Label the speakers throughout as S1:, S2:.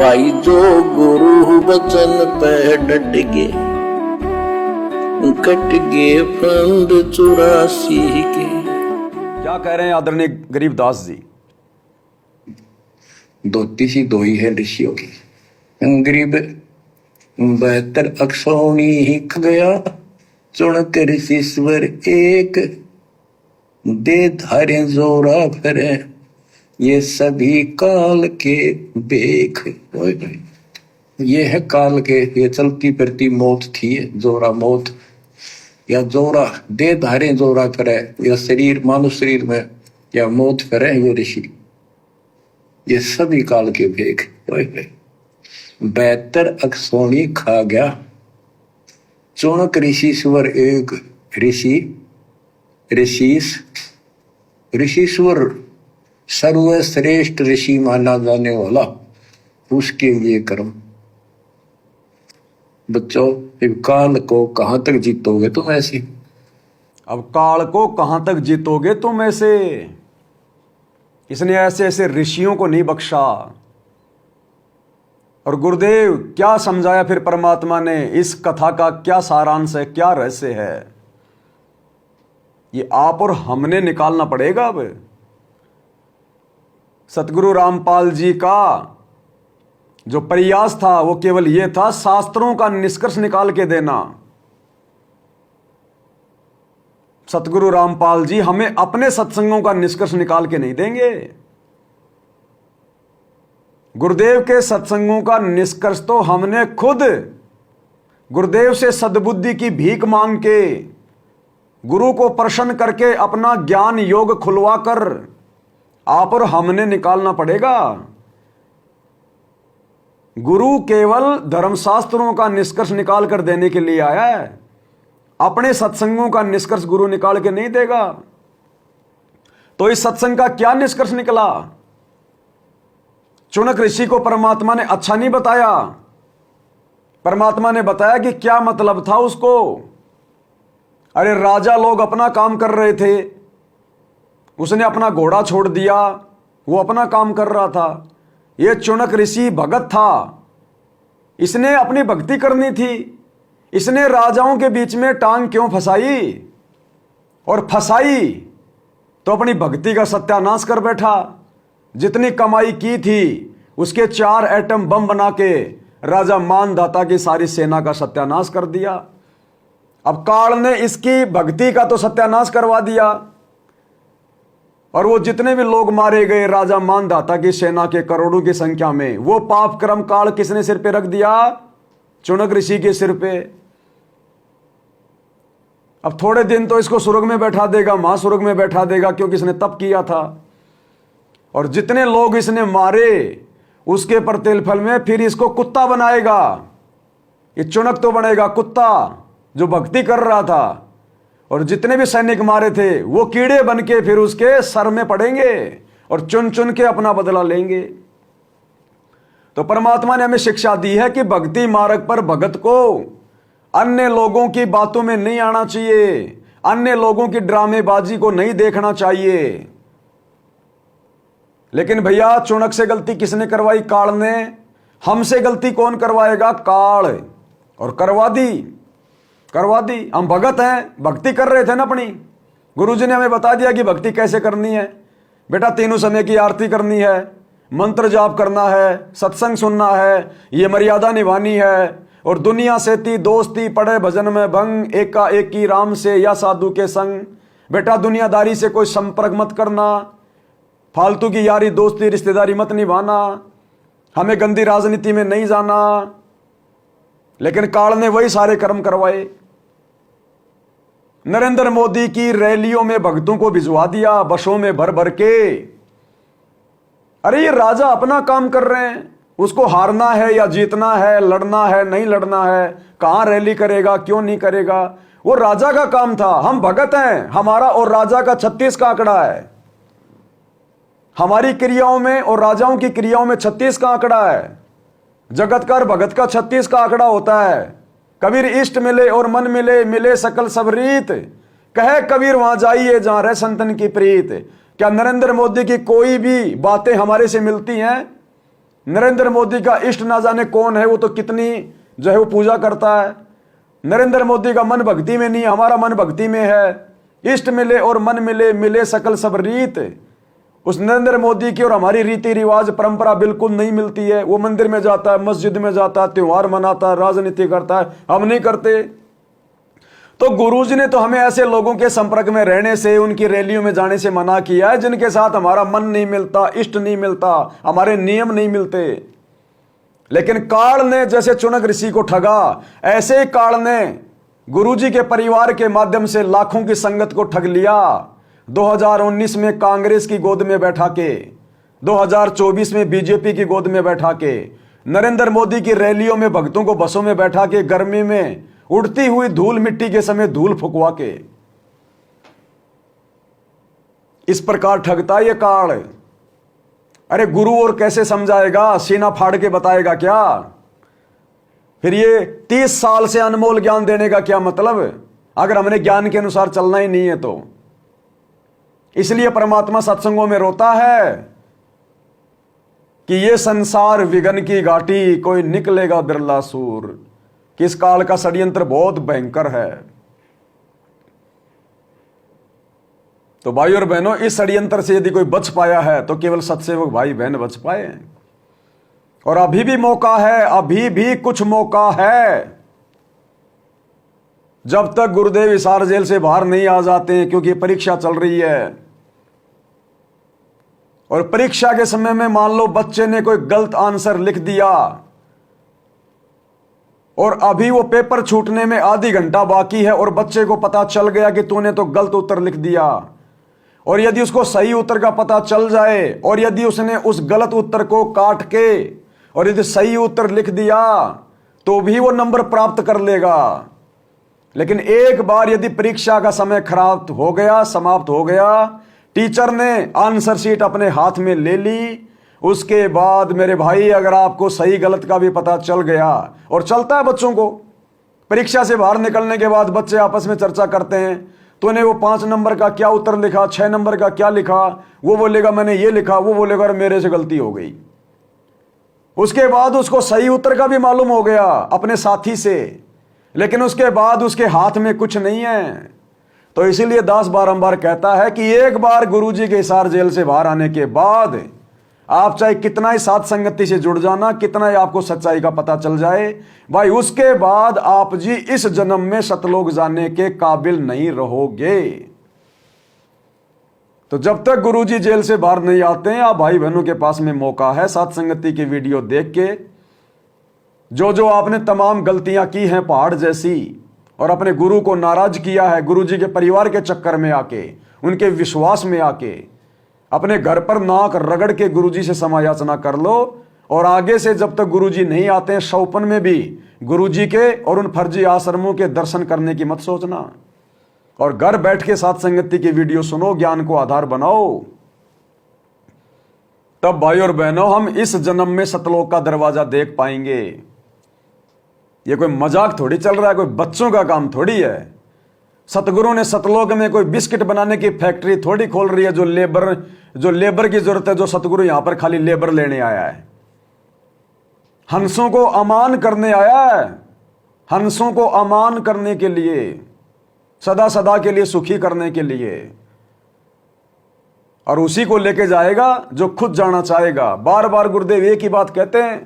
S1: भाई जो गुरु वचन पे डट गे, कट गे फंद 84 के।
S2: क्या कह रहे हैं आदरणीय गरीबदास जी?
S1: धोती सी धोई है ऋषियों की। गरीब 72 अक्षौणी हिक गया, चुनक ऋषिश्वर एक, दे धारे जोरा फिरे, ये सभी काल के बेख। ये है काल के, ये चलती फिरती मौत थी, जोरा मौत या जोरा दे धारे जोरा करे, या शरीर मानव शरीर में या मौत करे, ये ऋषि, ये सभी काल के भेख। 72 अक्षौणी खा गया, चौनक ऋषिश्वर एक। ऋषिश्वर सर्वश्रेष्ठ ऋषि माना जाने वाला, उसके लिए कर्म। बच्चों, काल को कहां तक जीतोगे तुम ऐसी?
S2: अब काल को कहां तक जीतोगे तुम ऐसे? इसने ऐसे ऐसे ऋषियों को नहीं बख्शा। और गुरुदेव क्या समझाया फिर परमात्मा ने? इस कथा का क्या सारांश है, क्या रहस्य है? ये आप और हमने निकालना पड़ेगा। अब सतगुरु रामपाल जी का जो प्रयास था वो केवल ये था, शास्त्रों का निष्कर्ष निकाल के देना। सतगुरु रामपाल जी हमें अपने सत्संगों का निष्कर्ष निकाल के नहीं देंगे। गुरुदेव के सत्संगों का निष्कर्ष तो हमने खुद गुरुदेव से सद्बुद्धि की भीख मांग के, गुरु को प्रसन्न करके अपना ज्ञान योग खुलवा कर आप और हमने निकालना पड़ेगा। गुरु केवल धर्मशास्त्रों का निष्कर्ष निकाल कर देने के लिए आया है, अपने सत्संगों का निष्कर्ष गुरु निकाल के नहीं देगा। तो इस सत्संग का क्या निष्कर्ष निकला? चुनक ऋषि को परमात्मा ने अच्छा नहीं बताया। परमात्मा ने बताया कि क्या मतलब था उसको। अरे राजा लोग अपना काम कर रहे थे, उसने अपना घोड़ा छोड़ दिया, वो अपना काम कर रहा था। ये चुनक ऋषि भगत था, इसने अपनी भक्ति करनी थी। इसने राजाओं के बीच में टांग क्यों फंसाई? और फंसाई तो अपनी भक्ति का सत्यानाश कर बैठा। जितनी कमाई की थी उसके 4 एटम बम बना के राजा मानधाता की सारी सेना का सत्यानाश कर दिया। अब काल ने इसकी भक्ति का तो सत्यानाश करवा दिया, और वो जितने भी लोग मारे गए राजा मानधाता की सेना के करोड़ों की संख्या में, वो पाप कर्म काल किसने सिर पे रख दिया? चुनक ऋषि के सिर पे। अब थोड़े दिन तो इसको स्वर्ग में बैठा देगा, महास्वर्ग में बैठा देगा, क्योंकि इसने तप किया था। और जितने लोग इसने मारे उसके प्रतिफल में फिर इसको कुत्ता बनाएगा। ये चुनक तो बनेगा कुत्ता जो भक्ति कर रहा था, और जितने भी सैनिक मारे थे वो कीड़े बन के फिर उसके सर में पड़ेंगे और चुन चुन के अपना बदला लेंगे। तो परमात्मा ने हमें शिक्षा दी है कि भक्ति मार्ग पर भगत को अन्य लोगों की बातों में नहीं आना चाहिए, अन्य लोगों की ड्रामेबाजी को नहीं देखना चाहिए। लेकिन भैया चुनक से गलती किसने करवाई? काल ने। हमसे गलती कौन करवाएगा? काल। और करवा दी। हम भगत हैं, भक्ति कर रहे थे ना अपनी। गुरुजी ने हमें बता दिया कि भक्ति कैसे करनी है। बेटा तीनों समय की आरती करनी है, मंत्र जाप करना है, सत्संग सुनना है, ये मर्यादा निभानी है, और दुनिया से ती दोस्ती पड़े भजन में भंग, एका एकी राम से या साधु के संग। बेटा दुनियादारी से कोई संपर्क मत करना, फालतू की यारी दोस्ती रिश्तेदारी मत निभाना, हमें गंदी राजनीति में नहीं जाना। लेकिन काल ने वही सारे कर्म करवाए। नरेंद्र मोदी की रैलियों में भक्तों को भिजवा दिया बसों में भर भर के। अरे ये राजा अपना काम कर रहे हैं, उसको हारना है या जीतना है, लड़ना है नहीं लड़ना है, कहां रैली करेगा क्यों नहीं करेगा, वो राजा का काम था। हम भगत हैं, हमारा और राजा का 36 का आंकड़ा है। हमारी क्रियाओं में और राजाओं की क्रियाओं में 36 का आंकड़ा है। जगत का और भगत का 36 का आंकड़ा होता है। कबीर इष्ट मिले और मन मिले, मिले सकल सब रीत, कहे कबीर वहां जाइए जहां रह संतन की प्रीत। क्या नरेंद्र मोदी की कोई भी बातें हमारे से मिलती हैं? नरेंद्र मोदी का इष्ट ना जाने कौन है, वो तो कितनी जो है वो पूजा करता है। नरेंद्र मोदी का मन भक्ति में नहीं, हमारा मन भक्ति में है। इष्ट मिले और मन मिले, मिले सकल सब रीत। उस नरेंद्र मोदी की और हमारी रीति रिवाज परंपरा बिल्कुल नहीं मिलती है। वो मंदिर में जाता है, मस्जिद में जाता है, त्योहार मनाता है, राजनीति करता है, हम नहीं करते। तो गुरुजी ने तो हमें ऐसे लोगों के संपर्क में रहने से, उनकी रैलियों में जाने से मना किया है जिनके साथ हमारा मन नहीं मिलता, इष्ट नहीं मिलता, हमारे नियम नहीं मिलते। लेकिन काल ने जैसे चुनक ऋषि को ठगा, ऐसे ही काल ने गुरुजी के परिवार के माध्यम से लाखों की संगत को ठग लिया। 2019 में कांग्रेस की गोद में बैठा के, 2024 में बीजेपी की गोद में बैठा के, नरेंद्र मोदी की रैलियों में भक्तों को बसों में बैठा के, गर्मी में उड़ती हुई धूल मिट्टी के समय धूल फुकवा के, इस प्रकार ठगता ये काल। अरे गुरु और कैसे समझाएगा, सीना फाड़ के बताएगा क्या? फिर ये 30 साल से अनमोल ज्ञान देने का क्या मतलब, अगर हमने ज्ञान के अनुसार चलना ही नहीं है तो। इसलिए परमात्मा सत्संगों में रोता है कि ये संसार विघन की घाटी, कोई निकलेगा बिरला सूर, कि इस काल का षड्यंत्र बहुत भयंकर है। तो भाई और बहनों, इस षड्यंत्र से यदि कोई बच पाया है तो केवल सत्सेवक भाई बहन बच पाए। और अभी भी मौका है, अभी भी कुछ मौका है। जब तक गुरुदेव हिसार जेल से बाहर नहीं आ जाते हैं, क्योंकि परीक्षा चल रही है, और परीक्षा के समय में मान लो बच्चे ने कोई गलत आंसर लिख दिया और अभी वो पेपर छूटने में आधी घंटा बाकी है और बच्चे को पता चल गया कि तूने तो गलत उत्तर लिख दिया, और यदि उसको सही उत्तर का पता चल जाए और यदि उसने उस गलत उत्तर को काट के और यदि सही उत्तर लिख दिया तो भी वो नंबर प्राप्त कर लेगा। लेकिन एक बार यदि परीक्षा का समय खराब हो गया, समाप्त हो गया, टीचर ने आंसर शीट अपने हाथ में ले ली, उसके बाद मेरे भाई अगर आपको सही गलत का भी पता चल गया, और चलता है बच्चों को, परीक्षा से बाहर निकलने के बाद बच्चे आपस में चर्चा करते हैं, तूने वो 5 नंबर का क्या उत्तर लिखा, 6 नंबर का क्या लिखा, वो बोलेगा मैंने ये लिखा, वो बोलेगा अरे मेरे से गलती हो गई। उसके बाद उसको सही उत्तर का भी मालूम हो गया अपने साथी से, लेकिन उसके बाद उसके हाथ में कुछ नहीं है। तो इसीलिए दास बारंबार कहता है कि एक बार गुरुजी के हिसार जेल से बाहर आने के बाद आप चाहे कितना ही साथ संगति से जुड़ जाना, कितना ही आपको सच्चाई का पता चल जाए भाई, उसके बाद आप जी इस जन्म में सतलोक जाने के काबिल नहीं रहोगे। तो जब तक गुरुजी जेल से बाहर नहीं आते हैं, आप भाई बहनों के पास में मौका है साथ संगति की वीडियो देख के जो जो आपने तमाम गलतियां की हैं पहाड़ जैसी, और अपने गुरु को नाराज किया है, गुरुजी के परिवार के चक्कर में आके, उनके विश्वास में आके, अपने घर पर नाक रगड़ के गुरुजी से समायाचना कर लो। और आगे से जब तक गुरुजी नहीं आते हैं, शौपन में भी गुरुजी के और उन फर्जी आश्रमों के दर्शन करने की मत सोचना, और घर बैठ के साथ संगति की वीडियो सुनो, ज्ञान को आधार बनाओ। तब भाई और बहनों हम इस जन्म में सतलोक का दरवाजा देख पाएंगे। ये कोई मजाक थोड़ी चल रहा है, कोई बच्चों का काम थोड़ी है। सतगुरु ने सतलोक में कोई बिस्किट बनाने की फैक्ट्री थोड़ी खोल रही है, जो लेबर की जरूरत है, जो सतगुरु यहां पर खाली लेबर लेने आया है। हंसों को अमान करने आया है, हंसों को अमान करने के लिए, सदा सदा के लिए सुखी करने के लिए, और उसी को लेके जाएगा जो खुद जाना चाहेगा। बार बार गुरुदेव एक ही बात कहते हैं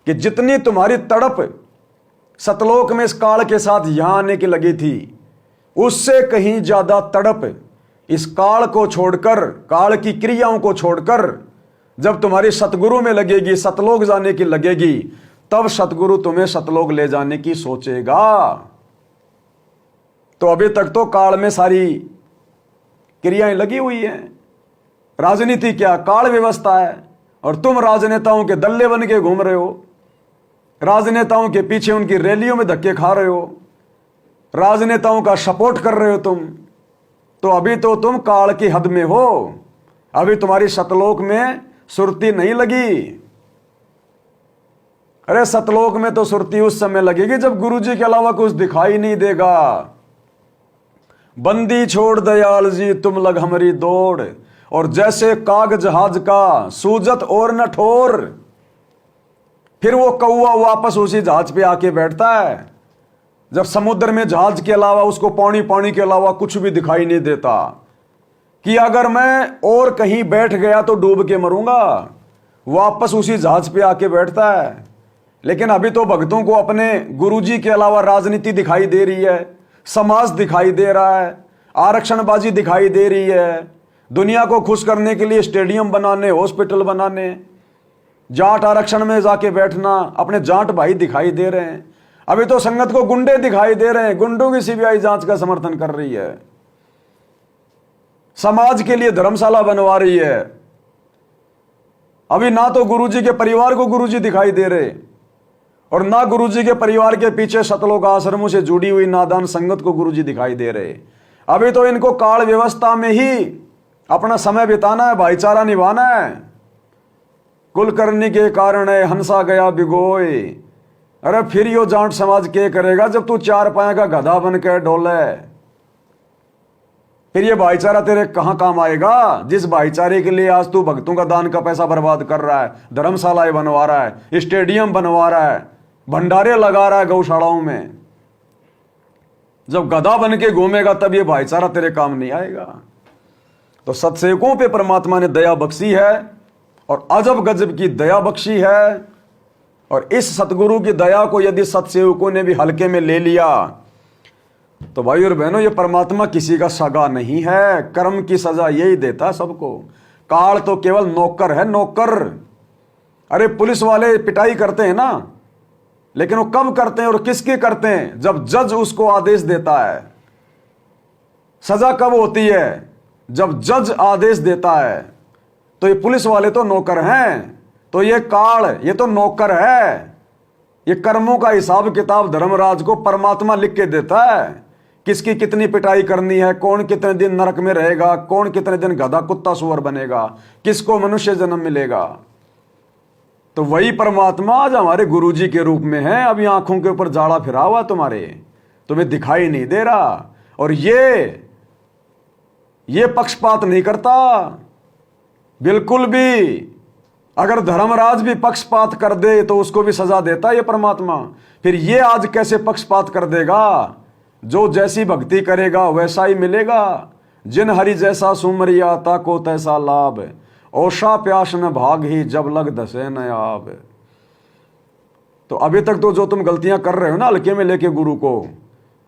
S2: कि जितनी तुम्हारी तड़प सतलोक में इस काल के साथ यहां आने की लगी थी, उससे कहीं ज्यादा तड़प इस काल को छोड़कर, काल की क्रियाओं को छोड़कर जब तुम्हारी सतगुरु में लगेगी, सतलोक जाने की लगेगी, तब सतगुरु तुम्हें सतलोक ले जाने की सोचेगा। तो अभी तक तो काल में सारी क्रियाएं लगी हुई हैं। राजनीति क्या, काल व्यवस्था है, और तुम राजनेताओं के दल्ले बन के घूम रहे हो, राजनेताओं के पीछे उनकी रैलियों में धक्के खा रहे हो, राजनेताओं का सपोर्ट कर रहे हो तुम। तो अभी तो तुम काल की हद में हो, अभी तुम्हारी सतलोक में सुरती नहीं लगी। अरे सतलोक में तो सुरती उस समय लगेगी जब गुरुजी के अलावा कुछ दिखाई नहीं देगा। बंदी छोड़ दयाल जी तुम लग हमारी दौड़, और जैसे काग जहाज का सूजत और न ठोर। फिर वो कौवा वापस उसी जहाज पे आके बैठता है जब समुद्र में जहाज के अलावा उसको पानी के अलावा कुछ भी दिखाई नहीं देता, कि अगर मैं और कहीं बैठ गया तो डूब के मरूंगा। वापस उसी जहाज पे आके बैठता है। लेकिन अभी तो भक्तों को अपने गुरुजी के अलावा राजनीति दिखाई दे रही है, समाज दिखाई दे रहा है, आरक्षणबाजी दिखाई दे रही है, दुनिया को खुश करने के लिए स्टेडियम बनाने, हॉस्पिटल बनाने, जाट आरक्षण में जाके बैठना, अपने जाट भाई दिखाई दे रहे हैं। अभी तो संगत को गुंडे दिखाई दे रहे हैं, गुंडों की सीबीआई जांच का समर्थन कर रही है, समाज के लिए धर्मशाला बनवा रही है। अभी ना तो गुरुजी के परिवार को गुरुजी दिखाई दे रहे और ना गुरुजी के परिवार के पीछे सतलोक आश्रमों से जुड़ी हुई नादान संगत को गुरुजी दिखाई दे रहे। अभी तो इनको काल व्यवस्था में ही अपना समय बिताना है, भाईचारा निभाना है। कुलकर्णी के कारण है हंसा गया भिगोए। अरे फिर यो जाट समाज के करेगा जब तू चार पाया का गधा बन के डोले? फिर ये भाईचारा तेरे कहां काम आएगा, जिस भाईचारे के लिए आज तू भक्तों का दान का पैसा बर्बाद कर रहा है, धर्मशालाएं बनवा रहा है, स्टेडियम बनवा रहा है, भंडारे लगा रहा है गौशालाओं में। जब गधा बन के घूमेगा तब ये भाईचारा तेरे काम नहीं आएगा। तो सत्सेवकों पे परमात्मा ने दया बख्शी है और अजब गजब की दया बख्शी है। और इस सतगुरु की दया को यदि सत्सेवकों ने भी हल्के में ले लिया तो भाई और बहनों, ये परमात्मा किसी का सगा नहीं है, कर्म की सजा यही देता है सबको। काल तो केवल नौकर है, नौकर। अरे पुलिस वाले पिटाई करते हैं ना, लेकिन वो कब करते हैं और किसके करते हैं? जब जज उसको आदेश देता है। सजा कब होती है? जब जज आदेश देता है। तो ये पुलिस वाले तो नौकर हैं, तो ये काल ये तो नौकर है। ये कर्मों का हिसाब किताब धर्मराज को परमात्मा लिख के देता है, किसकी कितनी पिटाई करनी है, कौन कितने दिन नरक में रहेगा, कौन कितने दिन गधा कुत्ता सुअर बनेगा, किसको मनुष्य जन्म मिलेगा। तो वही परमात्मा आज हमारे गुरुजी के रूप में है। अभी आंखों के ऊपर जाड़ा फिरा हुआ तुम्हारे, तुम्हें दिखाई नहीं दे रहा। और ये पक्षपात नहीं करता बिल्कुल भी। अगर धर्मराज भी पक्षपात कर दे तो उसको भी सजा देता है ये परमात्मा। फिर ये आज कैसे पक्षपात कर देगा? जो जैसी भक्ति करेगा वैसा ही मिलेगा। जिन हरि जैसा सुमरिया ताको तैसा लाभ, ओषा प्यास न भाग ही जब लग दसे न आब। तो अभी तक तो जो तुम गलतियां कर रहे हो ना हल्के में लेके गुरु को,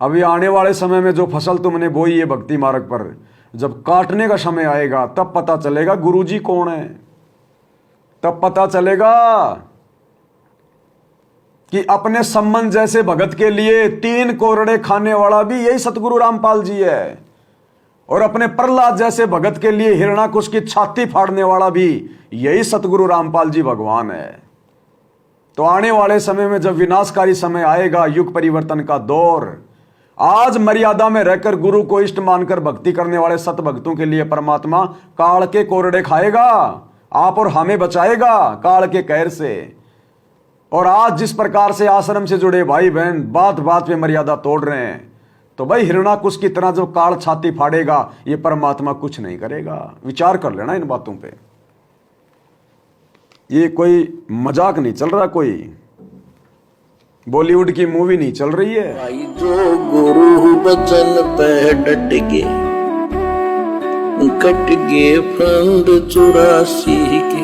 S2: अभी आने वाले समय में जो फसल तुमने बोई है भक्ति मार्ग पर, जब काटने का समय आएगा तब पता चलेगा गुरुजी कौन है। तब पता चलेगा कि अपने सम्मन जैसे भगत के लिए 3 कोरड़े खाने वाला भी यही सतगुरु रामपाल जी है, और अपने प्रहलाद जैसे भगत के लिए हिरणाकुश की छाती फाड़ने वाला भी यही सतगुरु रामपाल जी भगवान है। तो आने वाले समय में जब विनाशकारी समय आएगा, युग परिवर्तन का दौर, आज मर्यादा में रहकर गुरु को इष्ट मानकर भक्ति करने वाले सत भक्तों के लिए परमात्मा काल के कोरड़े खाएगा, आप और हमें बचाएगा काल के कहर से। और आज जिस प्रकार से आश्रम से जुड़े भाई बहन बात बात पे मर्यादा तोड़ रहे हैं, तो भाई हिरणाकुश की तरह जब काल छाती फाड़ेगा ये परमात्मा कुछ नहीं करेगा। विचार कर लेना इन बातों पे। ये कोई मजाक नहीं चल रहा, कोई बॉलीवुड की मूवी नहीं चल रही है।
S3: भाई जो गुरु बचन पे डट के कट गे फंद 84 के,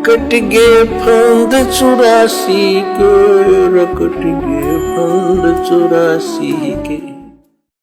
S3: कट गे फंद 84 के, कट गे फंद 84 के।